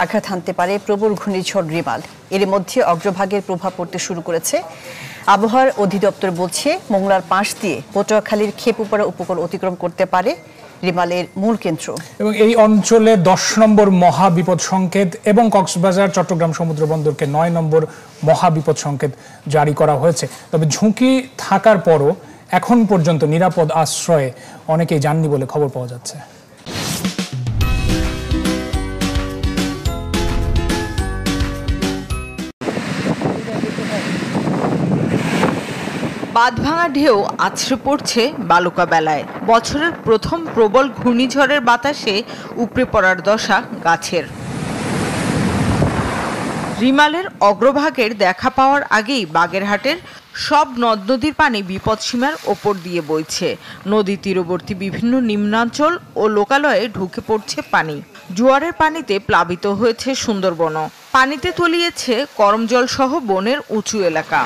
আঘাত হানতে পারে প্রবল ঘূর্ণিঝড় রিমাল। এর মধ্যে অগ্রভাগের প্রভাব পড়তে শুরু করেছে। আবহাওয়ার অধিদপ্তর বলছে মোংলার পাশ দিয়ে পটুয়াখালীর খেপুপাড়া উপকূল অতিক্রম করতে পারে রিমালের মূল কেন্দ্র। এবং এই অঞ্চলে 10 নম্বর মহাবিপদ সংকেত এবং কক্সবাজার চট্টগ্রাম সমুদ্র বন্দরকে 9 নম্বর মহাবিপদ সংকেত জারি করা হয়েছে। তবে ঝুঁকি থাকার পরও এখন পর্যন্ত নিরাপদ আশ্রয়ে অনেকেই যাননি বলে খবর পাওয়া যাচ্ছে। বাঁধভাঙা ঢেউ আছড়ে পড়ছে বালুকা বেলায়। বছরের প্রথম প্রবল ঘূর্ণিঝড়ের বাতাসে উপড়ে পড়ার দশা গাছের। রিমালের অগ্রভাগের দেখা পাওয়ার আগেই বাগেরহাটের সব নদ নদীর পানি বিপদসীমার ওপর দিয়ে বইছে। নদী তীরবর্তী বিভিন্ন নিম্নাঞ্চল ও লোকালয়ে ঢুকে পড়ছে পানি। জোয়ারের পানিতে প্লাবিত হয়েছে সুন্দরবনও। পানিতে তলিয়েছে করমজল সহ বনের উঁচু এলাকা।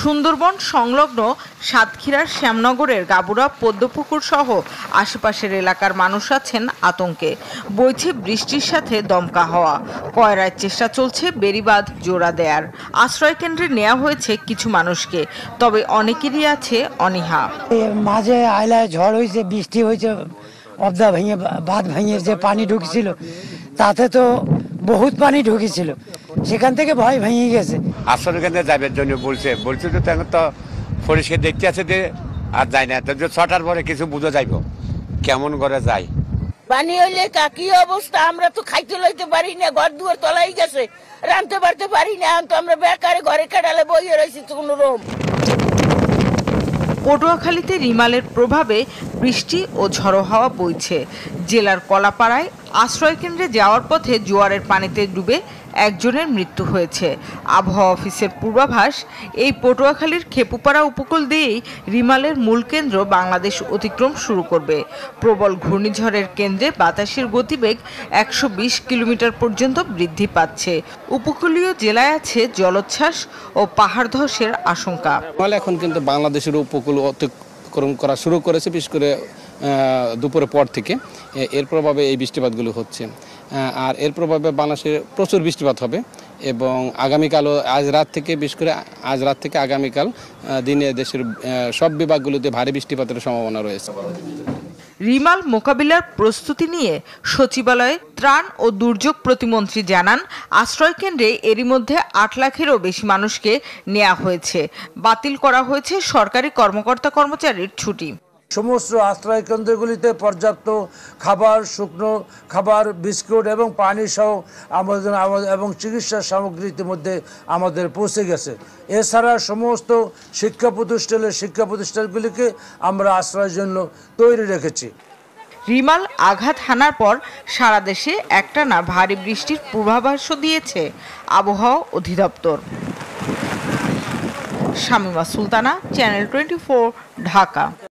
সুন্দরবন সংলগ্ন সাতক্ষীরার শ্যামনগরের গাবুরা পদ্মপুকুর সহ আশেপাশের এলাকার মানুষ আছেন আতঙ্কে। বইছে বৃষ্টির সাথে দমকা হাওয়া। কয়রার চেষ্টা চলছে বেড়িবাঁধ জোড়া দেয়ার। আশ্রয় কেন্দ্রে নেওয়া হয়েছে কিছু মানুষকে, তবে অনেকেরই আছে অনীহা। মাঝে আইলায় ঝড় হয়েছে, বৃষ্টি হয়েছে, অবদা ভেঙে বাঁধ ভেঙে যে পানি ঢুকছিল তাতে তো বহুত পানি ঢুকেছিল, সেখান থেকে ভয় ভেঙে গেছে। আশ্রয় কেন্দ্রে যাবার জন্য বলছে তো এখন তো পরিষ্কার দেখতে আছে যে আর যায় না, তো 6টার পরে কিছু বুঝে যাইব কেমন করে যায়। পানি হইলে কি অবস্থা, আমরা তো খাইতে লইতে পারি না, ঘর দুয়ার তলাই গেছে, রাঁধতে পারতে পারি না। এখন তো আমরা বেকারে ঘরে কাটালে বইয়ে রয়েছি তো কোনো রকম। পটুয়াখালীতে রিমালের প্রভাবে বৃষ্টি ও ঝড়ো হাওয়া বইছে। জেলার কলাপাড়ায় আশ্রয় কেন্দ্রে যাওয়ার পথে জোয়ারের পানিতে ডুবে একজনের মৃত্যু হয়েছে। আবহাওয়া অফিসের পূর্বাভাস, এই পটুয়াখালীর খেপুপাড়া উপকূল দিয়েই রিমালের মূল কেন্দ্র বাংলাদেশ অতিক্রম শুরু করবে। প্রবল ঘূর্ণিঝড়ের কেন্দ্রে বাতাসের গতিবেগ 120 কিলোমিটার পর্যন্ত বৃদ্ধি পাচ্ছে। উপকূলীয় জেলায় আছে জলোচ্ছ্বাস ও পাহাড় ধসের আশঙ্কা। এখন কিন্তু বাংলাদেশের উপকূল অতিক্রম করা শুরু করেছে, বিশেষ করে দুপুরের পর থেকে এর প্রভাবে এই বৃষ্টিপাতগুলো হচ্ছে। আর এর প্রভাবে বাংলাদেশে প্রচুর বৃষ্টিপাত হবে এবং আগামীকালও আজ রাত থেকে আগামীকাল দিনে দেশের সব বিভাগগুলোতে ভারী বৃষ্টিপাতের সম্ভাবনা রয়েছে। রিমাল মোকাবিলার প্রস্তুতি নিয়ে সচিবালয়ে ত্রাণ ও দুর্যোগ প্রতিমন্ত্রী জানান, আশ্রয় কেন্দ্রে এরই মধ্যে 8 লাখেরও বেশি মানুষকে নেওয়া হয়েছে। বাতিল করা হয়েছে সরকারি কর্মকর্তা কর্মচারীর ছুটি। সমস্ত আশ্রয় কেন্দ্রগুলিতে পর্যাপ্ত খাবার, শুকনো খাবার, বিস্কুট এবং পানি সহ আমাদের এবং চিকিৎসা সামগ্রী ইতিমধ্যে আমাদের পৌঁছে গেছে। এছাড়া সমস্ত শিক্ষা প্রতিষ্ঠানগুলিকে আমরা আশ্রয়ের জন্য তৈরি রেখেছি। রিমাল আঘাত হানার পর সারা দেশে একটানা ভারী বৃষ্টির পূর্বাভাসও দিয়েছে আবহাওয়া অধিদপ্তর। শামিমা সুলতানা, চ্যানেল 24, ঢাকা।